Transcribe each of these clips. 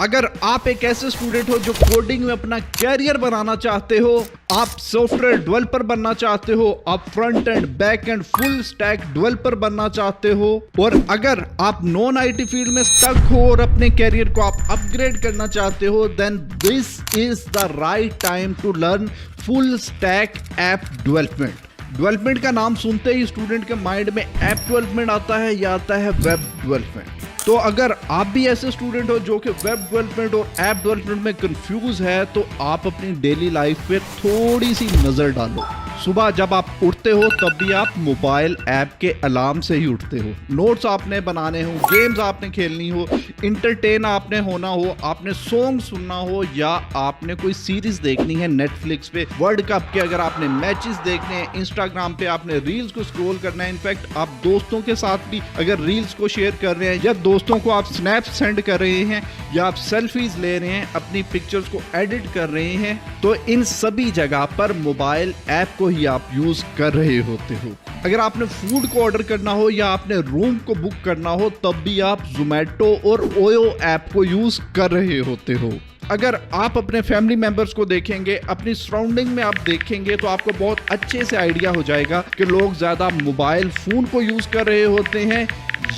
अगर आप एक ऐसे स्टूडेंट हो जो कोडिंग में अपना कैरियर बनाना चाहते हो, आप सॉफ्टवेयर डेवलपर बनना चाहते हो, आप front end back and full stack developer बनना चाहते हो, और अगर आप नॉन आईटी फील्ड में स्टक हो और अपने कैरियर को आप अपग्रेड करना चाहते हो, then this is the right time to learn full stack app development का नाम सुनते ही स्टूडेंट के माइंड में ऐप डेवलपमेंट आता है या आता है वेब डेवलपमेंट। तो अगर आप भी ऐसे स्टूडेंट हो जो कि वेब डेवलपमेंट और ऐप डेवलपमेंट में कंफ्यूज है, तो आप अपनी डेली लाइफ पे थोड़ी सी नजर डालो। सुबह जब आप उठते हो तब भी आप मोबाइल ऐप के अलार्म से ही उठते हो। नोट्स आपने बनाने हो, गेम्स आपने खेलनी हो, इंटरटेन आपने होना हो, आपने सॉन्ग सुनना हो, या आपने कोई सीरीज देखनी है नेटफ्लिक्स पे, वर्ल्ड कप के अगर आपने मैचेस देखने हैं, इंस्टाग्राम पे आपने रील्स को स्क्रॉल करना है, इनफैक्ट आप दोस्तों के साथ भी अगर रील्स को शेयर कर रहे हैं, या दोस्तों को आप स्नैप सेंड कर रहे हैं, या आप सेल्फीज ले रहे हैं, अपनी पिक्चर्स को एडिट कर रहे हैं, तो इन सभी जगह पर मोबाइल ऐप को ही आप यूज कर रहे होते हो। अगर आपने फूड को ऑर्डर करना हो या आपने रूम को बुक करना हो, तब भी आप जोमैटो और ओयो ऐप को यूज कर रहे होते हो। अगर आप अपने फैमिली मेंबर्स को देखेंगे, अपनी सराउंडिंग में आप देखेंगे, तो आपको बहुत अच्छे से आइडिया हो जाएगा कि लोग ज्यादा मोबाइल फोन को यूज कर रहे होते हैं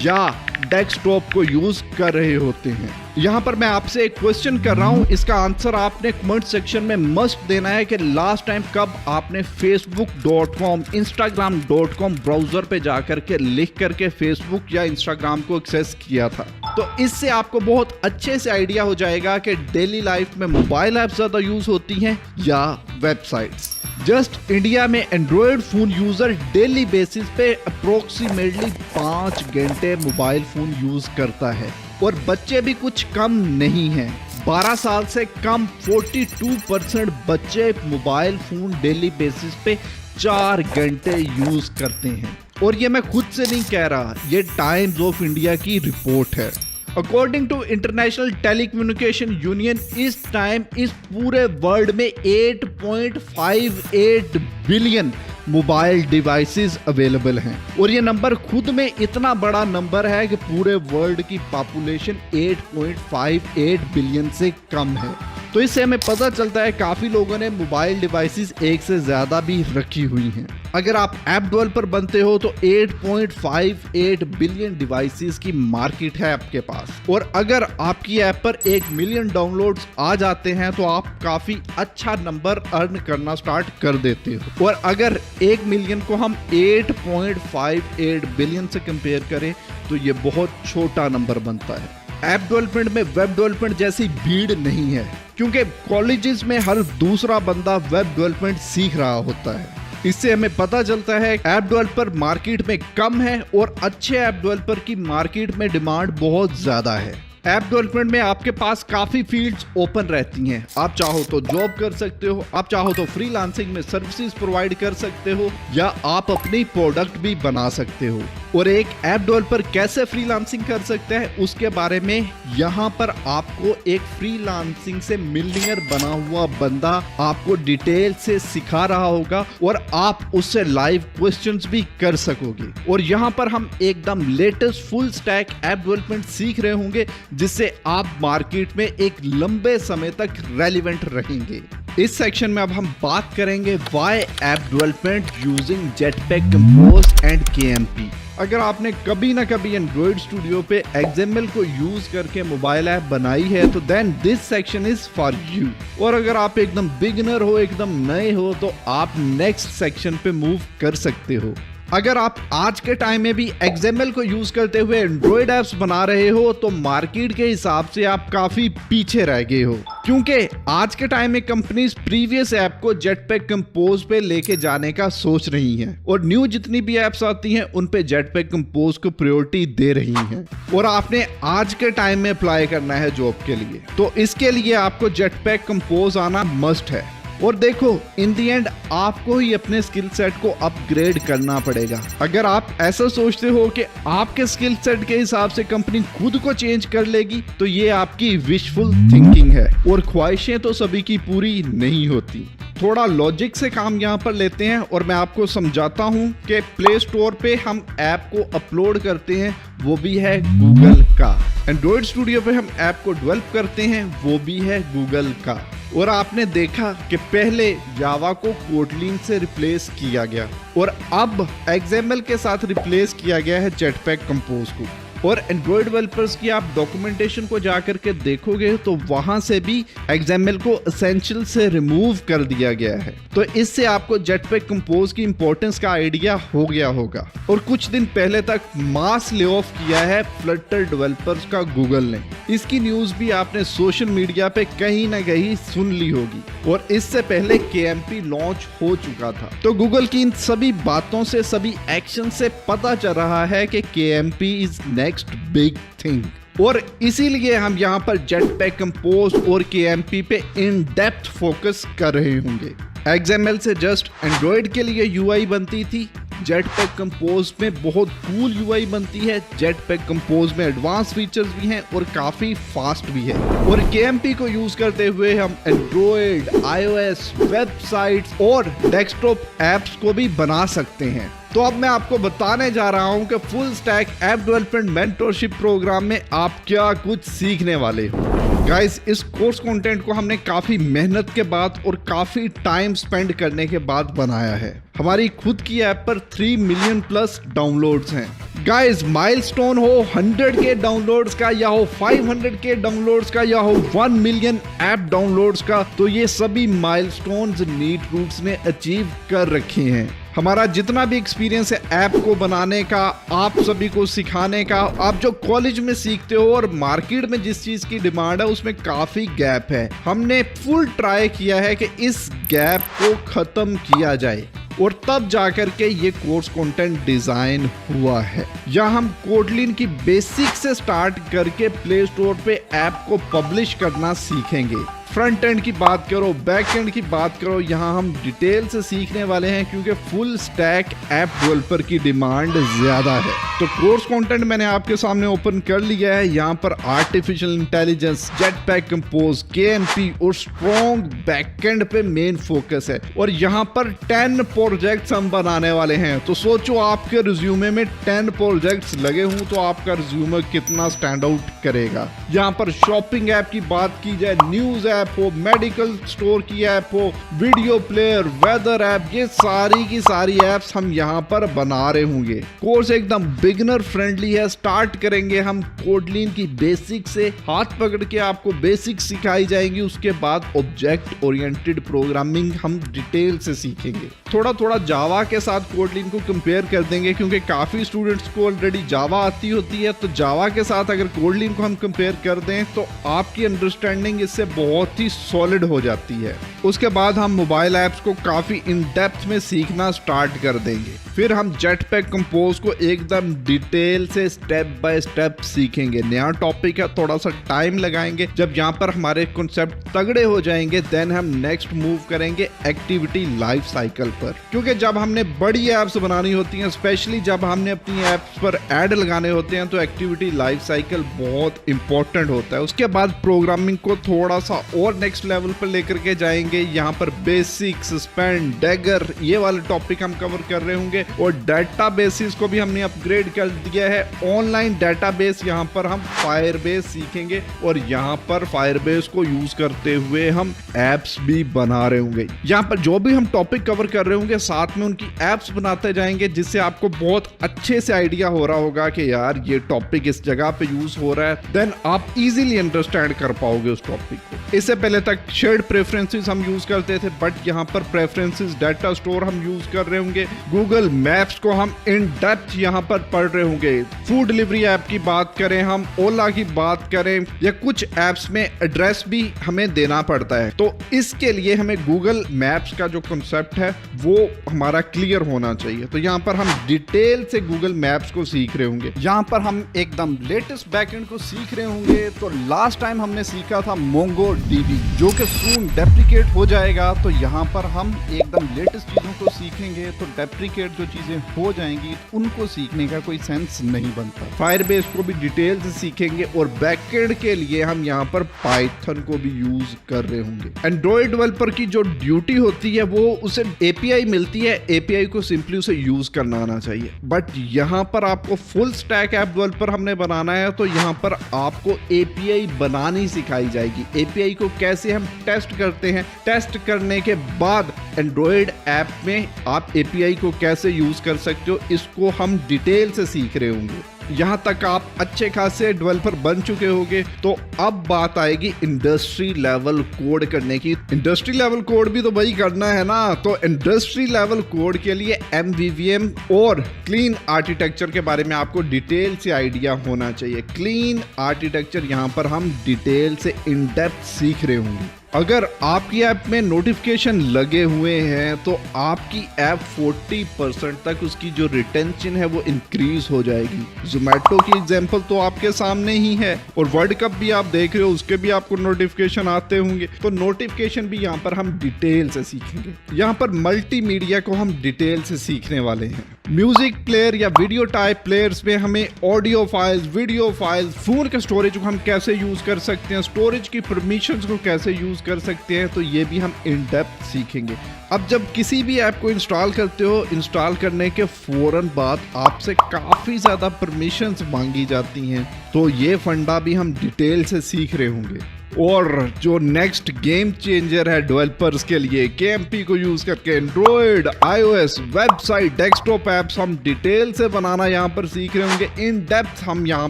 या डेस्कटॉप को यूज कर रहे होते हैं। यहाँ पर मैं आपसे एक क्वेश्चन कर रहा हूँ, इसका आंसर आपने कमेंट सेक्शन में मस्ट देना है कि लास्ट टाइम कब आपने facebook.com, instagram.com ब्राउजर पे जाकर के लिख करके फेसबुक या इंस्टाग्राम को एक्सेस किया था। तो इससे आपको बहुत अच्छे से आइडिया हो जाएगा कि डेली लाइफ में मोबाइल ऐप ज्यादा यूज होती हैं या वेबसाइट्स। जस्ट इंडिया में Android phone user daily basis पे अप्रोक्सीमेटली 5 घंटे मोबाइल फोन यूज करता है, और बच्चे भी कुछ कम नहीं हैं। 12 साल से कम 42% बच्चे मोबाइल फोन डेली बेसिस पे 4 घंटे यूज करते हैं। और ये मैं खुद से नहीं कह रहा, ये टाइम्स ऑफ इंडिया की रिपोर्ट है। According to International Telecommunication Union, इस टाइम इस पूरे वर्ल्ड में 8.58 बिलियन मोबाइल डिवाइसेस अवेलेबल हैं, और ये नंबर खुद में इतना बड़ा नंबर है कि पूरे वर्ल्ड की पॉपुलेशन 8.58 बिलियन से कम है। तो इससे हमें पता चलता है काफी लोगों ने मोबाइल डिवाइसेस एक से ज्यादा भी रखी हुई हैं। अगर आप ऐप डेवलपर बनते हो तो 8.58 बिलियन डिवाइसेस की मार्केट है आपके पास, और अगर आपकी ऐप पर 1 मिलियन डाउनलोड्स आ जाते हैं तो आप काफी अच्छा नंबर अर्न करना स्टार्ट कर देते हो। और अगर 1 मिलियन को हम 8.58 बिलियन से कंपेयर करें तो ये बहुत छोटा नंबर बनता है। ऐप डेवलपमेंट में वेब डेवलपमेंट जैसी भीड़ नहीं है, क्योंकि कॉलेजेस में हर दूसरा बंदा वेब डेवलपमेंट सीख रहा होता है। इससे हमें पता चलता है ऐप डेवलपर मार्केट में कम है और अच्छे ऐप डेवलपर की मार्केट में डिमांड बहुत ज्यादा है। ऐप डेवलपमेंट में आपके पास काफी फील्ड्स ओपन रहती हैं। आप चाहो तो जॉब कर सकते हो, आप चाहो तो फ्रीलांसिंग में सर्विसेज प्रोवाइड कर सकते हो, या आप अपनी प्रोडक्ट भी बना सकते हो। और एक ऐप डेवलपर कैसे फ्रीलांसिंग कर सकता है उसके बारे में यहाँ पर आपको एक फ्रीलांसिंग से मिलियनेयर बना हुआ बंदा आपको डिटेल से सिखा रहा होगा, और आप उससे लाइव क्वेश्चंस भी कर सकोगे। और यहाँ पर हम एकदम latest full stack app development सीख रहे होंगे, जिससे आप मार्केट में एक लंबे समय तक रेलिवेंट रहेंगे। इस सेक्शन में अब हम बात करेंगे why app development using Jetpack Compose and KMP। अगर आपने कभी ना कभी एंड्रॉइड स्टूडियो पे XML को यूज करके मोबाइल ऐप बनाई है, तो then this section is for you. और अगर आप एकदम बिगिनर हो, एकदम नए हो, तो आप नेक्स्ट सेक्शन पे मूव कर सकते हो। अगर आप आज के टाइम में भी XML को यूज करते हुए एंड्रॉइड ऐप्स बना रहे हो, तो मार्केट के हिसाब से आप काफी पीछे रह गए हो, क्योंकि आज के टाइम में कंपनीज प्रीवियस ऐप को जेटपैक कंपोज पे लेके जाने का सोच रही हैं, और न्यू जितनी भी ऐप्स आती हैं उन पे जेटपैक कंपोज को प्रायोरिटी दे रही हैं। और आपने आज के टाइम में अप्लाई करना है जॉब के लिए, तो इसके लिए आपको जेटपैक कंपोज आना मस्ट है। और देखो, इन दी एंड आपको ही अपने स्किल सेट को अपग्रेड करना पड़ेगा। अगर आप ऐसा सोचते हो कि आपके स्किल सेट के हिसाब से कंपनी खुद को चेंज कर लेगी, तो ये आपकी विशफुल थिंकिंग है, और ख्वाहिशें तो सभी की पूरी नहीं होती। थोड़ा लॉजिक से काम यहाँ पर लेते हैं और मैं आपको समझाता हूँ कि प्ले स्टोर पे हम ऐप को अपलोड करते हैं, वो भी है गूगल का। एंड्रॉइड स्टूडियो पे हम ऐप को डेवलप करते हैं, वो भी है गूगल का। और आपने देखा कि पहले जावा को कोटलिन से रिप्लेस किया गया और अब XML के साथ रिप्लेस किया गया है जेटपैक कंपोज को। और एंड्रॉइड डेवलपर्स की आप डॉक्यूमेंटेशन को जाकर के देखोगे तो वहां से भी XML को एसेंशियल से रिमूव कर दिया गया है। तो इससे आपको जेटपैक कंपोज की इंपॉर्टेंस का आइडिया हो गया होगा। और कुछ दिन पहले तक मास ले ऑफ किया है फ्लटर डेवलपर्स का गूगल ने। इसकी न्यूज भी आपने सोशल मीडिया पे कहीं ना कहीं सुन ली होगी और इससे पहले KMP लॉन्च हो चुका था। तो गूगल की इन सभी बातों से, सभी एक्शन से पता चल रहा है कि KMP is next big thing. और इसीलिए हम यहाँ पर जेटपैक कंपोज और KMP पे इन डेप्थ फोकस कर रहे होंगे। XML से जस्ट एंड्रॉइड के लिए UI बनती थी, जेटपैक कंपोज में बहुत कूल UI बनती है। जेटपैक कंपोज में एडवांस फीचर्स भी हैं और काफी फास्ट भी है। और KMP को यूज करते हुए हम एंड्रॉइड, iOS, वेबसाइट्स और डेस्कटॉप एप्स को भी बना सकते हैं। तो अब मैं आपको बताने जा रहा हूं कि full stack app development mentorship programme में आप क्या कुछ सीखने वाले हो। गाइस, इस कोर्स कंटेंट को हमने काफी मेहनत के बाद और काफी टाइम स्पेंड करने के बाद बनाया है। हमारी खुद की ऐप पर 3 मिलियन प्लस डाउनलोड्स हैं। गाइस, माइलस्टोन हो 100K डाउनलोड्स का या हो 500K डाउनलोड्स का या हो 1 मिलियन ऐप डाउनलोड्स का, तो ये सभी माइलस्टोन्स नीट रूट्स ने अचीव कर रखे हैं। हमारा जितना भी एक्सपीरियंस है ऐप को बनाने का, आप सभी को सिखाने का, आप जो कॉलेज में सीखते हो और मार्केट में जिस चीज की डिमांड है उसमें काफी गैप है। हमने फुल ट्राई किया है कि इस गैप को खत्म किया जाए और तब जाकर के ये कोर्स कंटेंट डिजाइन हुआ है। यहाँ हम कोटलिन की बेसिक से स्टार्ट करके प्ले स्टोर पे ऐप को पब्लिश करना सीखेंगे। फ्रंट एंड की बात करो, बैक एंड की बात करो, यहाँ हम डिटेल से सीखने वाले हैं क्योंकि फुल स्टैक ऐप डेवलपर की डिमांड ज्यादा है। तो कोर्स कंटेंट मैंने आपके सामने ओपन कर लिया है। यहाँ पर artificial intelligence, jetpack compose, KMP और स्ट्रॉन्ग बैकएंड पे मेन फोकस है। और यहाँ पर 10 प्रोजेक्ट्स हम बनाने वाले हैं। तो सोचो आपके रिज्यूमे में 10 प्रोजेक्ट्स लगे हों तो आपका रिज्यूमे कितना स्टैंड आउट करेगा। यहाँ पर शॉपिंग ऐप की बात की जाए, न्यूज ऐप हो, मेडिकल स्टोर की ऐप हो, वीडियो प्लेयर, वेदर ऐप, ये सारी की सारी ऐप्स हम यहाँ पर बना रहे होंगे। कोर्स एकदम बिगिनर फ्रेंडली है। स्टार्ट करेंगे हम कोटलिन की बेसिक से, हाथ पकड़ के आपको बेसिक सिखाई जाएंगी। उसके बाद ऑब्जेक्ट ओरिएंटेड प्रोग्रामिंग हम डिटेल से सीखेंगे। थोड़ा थोड़ा जावा के साथ कोटलिन को कंपेयर कर देंगे क्योंकि काफी स्टूडेंट्स को ऑलरेडी जावा आती होती है। तो जावा के साथ अगर कोटलिन को हम कंपेयर कर दें तो आपकी अंडरस्टैंडिंग इससे बहुत ही सॉलिड हो जाती है। उसके बाद हम मोबाइल ऐप्स को काफी इन डेप्थ में सीखना स्टार्ट कर देंगे। फिर हम जेटपैक कंपोज को एकदम डिटेल से स्टेप बाय स्टेप सीखेंगे। नया टॉपिक है, थोड़ा सा टाइम लगाएंगे। जब यहाँ पर हमारे कॉन्सेप्ट तगड़े हो जाएंगे देन हम नेक्स्ट मूव करेंगे एक्टिविटी लाइफ साइकिल पर। क्योंकि जब हमने बड़ी ऐप्स बनानी होती हैं, स्पेशली जब हमने अपनी ऐप्स पर ऐड लगाने होते हैं, तो एक्टिविटी लाइफ साइकिल बहुत इंपॉर्टेंट होता है। उसके बाद प्रोग्रामिंग को थोड़ा सा और नेक्स्ट लेवल पर लेकर के जाएंगे। यहाँ पर बेसिक, सस्पेंड, डैगर, ये वाले टॉपिक हम कवर कर रहे होंगे। और डेटाबेसेस को भी हमने अपग्रेड कर दिया है। ऑनलाइन डेटाबेस, यहाँ पर हम फायरबेस सीखेंगे और यहाँ पर फायरबेस को यूज करते हुए हम एप्स भी बना रहे होंगे। यहाँ पर जो भी हम टॉपिक कवर कर रहे होंगे साथ में उनकी एप्स बनाते जाएंगे, जिससे आपको बहुत अच्छे से आइडिया हो रहा होगा कि यार ये टॉपिक इस जगह पे यूज हो रहा है। देन आप इजीली अंडरस्टैंड कर पाओगे उस टॉपिक को। इससे पहले तक शेयर्ड प्रेफरेंसेस हम यूज करते थे, बट यहाँ पर प्रेफरेंसेस डाटा स्टोर हम यूज कर रहे होंगे। गूगल मैप्स को हम इन डेप्थ यहाँ पर पढ़ रहे होंगे। फूड डिलीवरी ऐप की बात करें, हम ओला की बात करें, या कुछ ऐप्स में एड्रेस भी हमें देना पड़ता है। तो इसके लिए हमें गूगल मैप्स का जो कॉन्सेप्ट है वो हमारा क्लियर होना चाहिए। तो यहाँ पर हम डिटेल से गूगल मैप्स को सीख रहे होंगे। यहाँ पर हम एकदम लेटेस्ट बैकएंड को सीख रहे होंगे। तो लास्ट टाइम हमने सीखा था MongoDB DB जो कि सून डेप्रिकेट हो जाएगा। तो यहाँ पर हम एकदम लेटेस्ट चीज़ों को सीखेंगे, तो डेप्रिकेट जो चीज़ें हो जाएंगी उनको सीखने का कोई सेंस नहीं बनता। फायरबेस को भी डिटेल से सीखेंगे और बैकएंड के लिए हम यहाँ पर पाइथन को भी यूज कर रहे होंगे। एंड्रॉइड डेवलपर की जो ड्यूटी होती है वो उसे API मिलती है, API को सिंपली उसे यूज करना आना चाहिए। बट यहाँ पर आपको फुल स्टैक ऐप डेवलपर हमने बनाना है, तो यहाँ पर आपको API बनानी सिखाई जाएगी। API को कैसे हम टेस्ट करते हैं, टेस्ट करने के बाद एंड्रॉइड ऐप में आप API को कैसे यूज कर सकते हो, इसको हम डिटेल से सीख रहे होंगे। यहाँ तक आप अच्छे खासे डेवलपर बन चुके होंगे, तो अब बात आएगी इंडस्ट्री लेवल कोड करने की। इंडस्ट्री लेवल कोड भी तो वही करना है ना। तो इंडस्ट्री लेवल कोड के लिए MVVM और क्लीन आर्किटेक्चर के बारे में आपको डिटेल से आइडिया होना चाहिए। क्लीन आर्किटेक्चर यहाँ पर हम डिटेल से इन डेप्थ सीख रहे होंगे। अगर आपकी ऐप में नोटिफिकेशन लगे हुए हैं तो आपकी ऐप 40% तक उसकी जो रिटेंशन है वो इंक्रीज हो जाएगी। जोमेटो की एग्जांपल तो आपके सामने ही है, और वर्ल्ड कप भी आप देख रहे हो, उसके भी आपको नोटिफिकेशन आते होंगे। तो नोटिफिकेशन भी यहाँ पर हम डिटेल से सीखेंगे। यहाँ पर मल्टीमीडिया को हम डिटेल से सीखने वाले हैं। म्यूजिक प्लेयर या वीडियो टाइप प्लेयर्स में हमें audio files, video files, phone के स्टोरेज को हम कैसे यूज कर सकते हैं, स्टोरेज की परमिशंस को कैसे यूज कर सकते हैं, तो ये भी हम इन डेप्थ सीखेंगे। अब जब किसी भी ऐप को इंस्टॉल करते हो, इंस्टॉल करने के फौरन बाद आपसे काफी ज्यादा परमिशंस मांगी जाती हैं, तो ये फंडा भी हम डिटेल से सीख रहे होंगे। और जो नेक्स्ट गेम चेंजर है डेवलपर्स के लिए, KMP को यूज करके Android, iOS, website, desktop apps हम डिटेल से बनाना यहाँ पर सीख रहे होंगे। इन डेप्थ हम यहाँ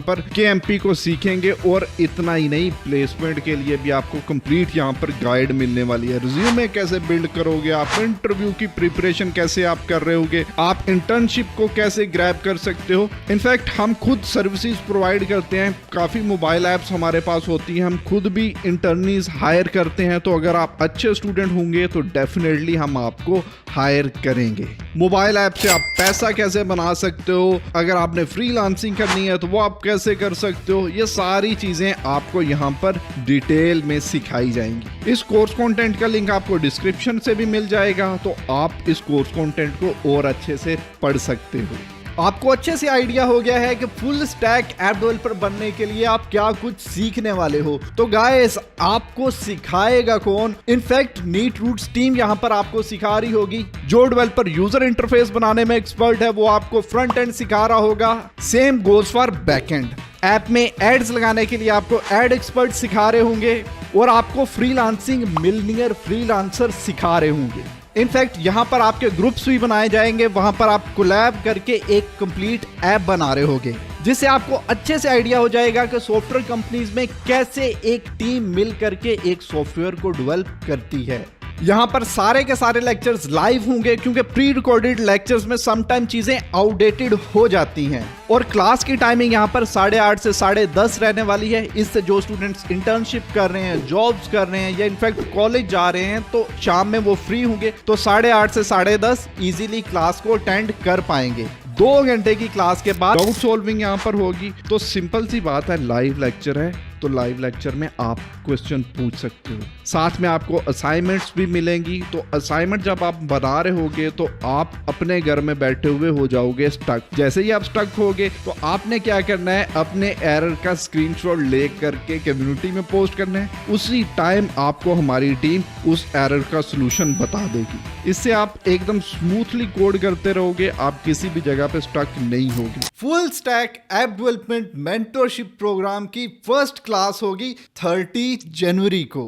पर KMP को सीखेंगे। और इतना ही नहीं, प्लेसमेंट के लिए भी आपको कंप्लीट यहाँ पर गाइड मिलने वाली है। रिज्यूमे कैसे बिल्ड करोगे आप, इंटरव्यू की प्रिपरेशन कैसे आप कर रहे होगे, आप इंटर्नशिप को कैसे ग्रैब कर सकते हो। इनफैक्ट हम खुद सर्विसेज प्रोवाइड करते हैं, काफी मोबाइल एप्स हमारे पास होती हैं, हम खुद भी इंटर्नीज हायर करते हैं। तो अगर आप अच्छे स्टूडेंट होंगे तो डेफिनेटली हम आपको हायर करेंगे। मोबाइल ऐप से आप पैसा कैसे बना सकते हो, अगर आपने फ्रीलांसिंग करनी है तो वो आप कैसे कर सकते हो, ये सारी चीजें आपको यहाँ पर डिटेल में सिखाई जाएंगी। इस कोर्स कंटेंट का लिंक आपको डिस्क्रिप्शन से भी मिल जाएगा, तो आप इस कोर्स कंटेंट को और अच्छे से पढ़ सकते हो। आपको अच्छे से आइडिया हो गया है कि फुल स्टैक ऐप डेवलपर बनने के लिए आप क्या कुछ सीखने वाले हो। तो गाइस, आपको सिखाएगा कौन? इनफैक्ट नीट रूट्स टीम यहाँ पर आपको सिखा रही होगी। जो डेवलपर यूजर इंटरफेस बनाने में एक्सपर्ट है वो आपको फ्रंट एंड सिखा रहा होगा। Same goes for back and. App में एड्स लगाने के लिए आपको एड एक्सपर्ट सिखा रहे होंगे, और आपको फ्रीलांसिंग मिलनियर फ्रीलांसर सिखा रहे होंगे। इनफैक्ट यहाँ पर आपके ग्रुप्स भी बनाए जाएंगे, वहां पर आप कोलैब करके एक कंप्लीट ऐप बना रहे होगे, जिससे आपको अच्छे से आइडिया हो जाएगा कि सॉफ्टवेयर कंपनीज में कैसे एक टीम मिल करके एक सॉफ्टवेयर को डेवलप करती है। यहाँ पर सारे के सारे लेक्चर्स लाइव होंगे, क्योंकि प्री रिकॉर्डेड लेक्चर्स में समटाइम चीजें आउटडेटेड हो जाती हैं। और क्लास की टाइमिंग यहाँ पर 8:30 से 10:30 रहने वाली है। इससे जो स्टूडेंट्स इंटर्नशिप कर रहे हैं, जॉब्स कर रहे हैं, या इनफैक्ट कॉलेज जा रहे हैं, तो शाम में वो फ्री होंगे, तो 8:30 से 10:30 इजीली क्लास को अटेंड कर पाएंगे। 2 घंटे की क्लास के बाद डाउट सॉल्विंग यहाँ पर होगी। तो सिंपल सी बात है, लाइव लेक्चर है, तो लाइव लेक्चर में आप क्वेश्चन पूछ सकते हो। साथ में आपको असाइनमेंट्स भी मिलेंगी। तो असाइनमेंट जब आप बना रहे होगे तो आप अपने घर में बैठे हुए हो जाओगे स्टक। जैसे ही आप स्टक होगे तो आपने क्या करना है, अपने एरर का स्क्रीनशॉट ले करके कम्युनिटी में पोस्ट करना है। उसी टाइम आपको हमारी टीम उस एरर का सोल्यूशन बता देगी। इससे आप एकदम स्मूथली कोड करते रहोगे, आप किसी भी जगह पे स्टक नहीं होगी। Full stack app development mentorship programme की फर्स्ट क्लास होगी 30 जनवरी को।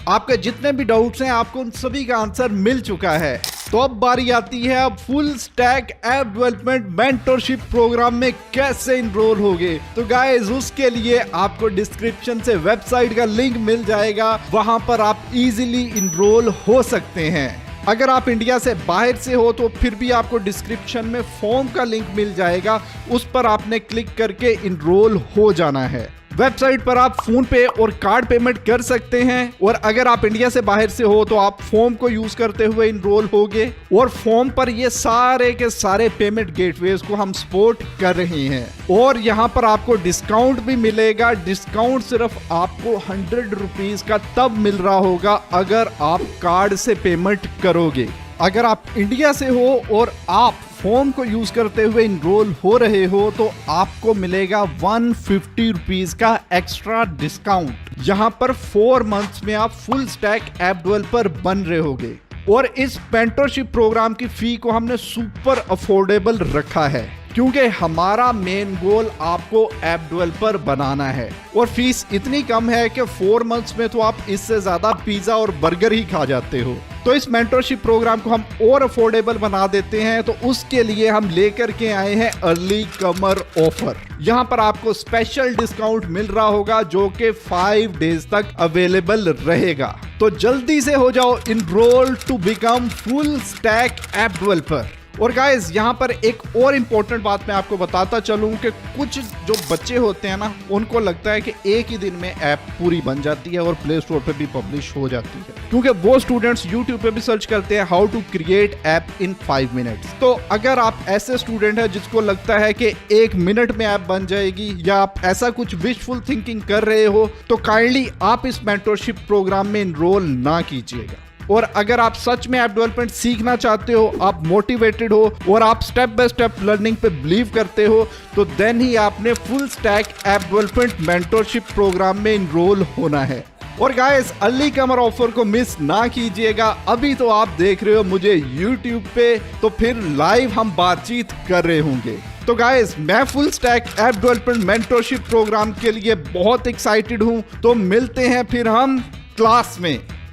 आपके जितने भी डाउट्स हैं, आपको उन सभी का आंसर मिल चुका है। तो अब बारी आती है, अब full stack app development mentorship programme में कैसे इनरोल होगे। तो गाइस, उसके लिए आपको डिस्क्रिप्शन से वेबसाइट का लिंक मिल जाएगा, वहां पर आप इजीली इनरोल हो सकते हैं। अगर आप इंडिया से बाहर से हो तो फिर भी आपको डिस्क्रिप्शन में फॉर्म का लिंक मिल जाएगा, उस पर आपने क्लिक करके इनरोल हो जाना है। वेबसाइट पर आप फोन पे और कार्ड पेमेंट कर सकते हैं और अगर आप इंडिया से बाहर से हो तो आप फॉर्म को यूज करते हुए इनरोल होगे और फॉर्म पर ये सारे के सारे पेमेंट गेटवेज को हम सपोर्ट कर रहे हैं और यहाँ पर आपको डिस्काउंट भी मिलेगा। डिस्काउंट सिर्फ आपको 100 रुपीज का तब मिल रहा होगा अगर आप कार्ड से पेमेंट करोगे। अगर आप इंडिया से हो और आप फॉर्म को यूज करते हुए इनरोल हो रहे हो तो आपको मिलेगा 150 रुपीज का एक्स्ट्रा डिस्काउंट। यहाँ पर 4 मंथ्स में आप फुल स्टैक ऐप डेवलपर बन रहे होगे और इस मेंटरशिप प्रोग्राम की फी को हमने सुपर अफोर्डेबल रखा है क्योंकि हमारा मेन गोल आपको ऐप डेवलपर बनाना है और फीस इतनी कम है कि 4 मंथ्स में तो आप इससे ज्यादा पिज्जा और बर्गर ही खा जाते हो। तो इस मेंटरशिप प्रोग्राम को हम और अफोर्डेबल बना देते हैं तो उसके लिए हम लेकर के आए हैं अर्ली कमर ऑफर। यहाँ पर आपको स्पेशल डिस्काउंट मिल रहा होगा जो कि 5 डेज तक अवेलेबल रहेगा। तो जल्दी से हो जाओ enroll to become full stack app developer. और गाइस यहाँ पर एक और इम्पोर्टेंट बात मैं आपको बताता चलूं कि कुछ जो बच्चे होते हैं ना उनको लगता है कि एक ही दिन में ऐप पूरी बन जाती है और प्ले स्टोर पे भी पब्लिश हो जाती है क्योंकि वो स्टूडेंट्स यूट्यूब पे भी सर्च करते हैं how to create app in 5 minutes. तो अगर आप ऐसे स्टूडेंट हैं जिसको लगता है कि 1 मिनट में ऐप बन जाएगी या आप ऐसा कुछ विशफुल थिंकिंग कर रहे हो तो काइंडली आप इस मेंटरशिप प्रोग्राम में इनरोल ना कीजिएगा। और अगर आप सच में ऐप डेवलपमेंट सीखना चाहते हो, आप मोटिवेटेड हो और आप स्टेप बाय स्टेप लर्निंग पे बिलीव करते हो तो देन ही आपने full stack app development mentorship programme में इनरोल होना है। और गाइस अर्ली कमर ऑफर को मिस ना कीजिएगा। अभी तो आप देख रहे हो मुझे YouTube पे, तो फिर लाइव हम बातचीत कर रहे होंगे। तो गाइस मैं full stack app development mentorship program के लिए बहुत एक्साइटेड हूं। तो मिलते हैं फिर हम क्लास में।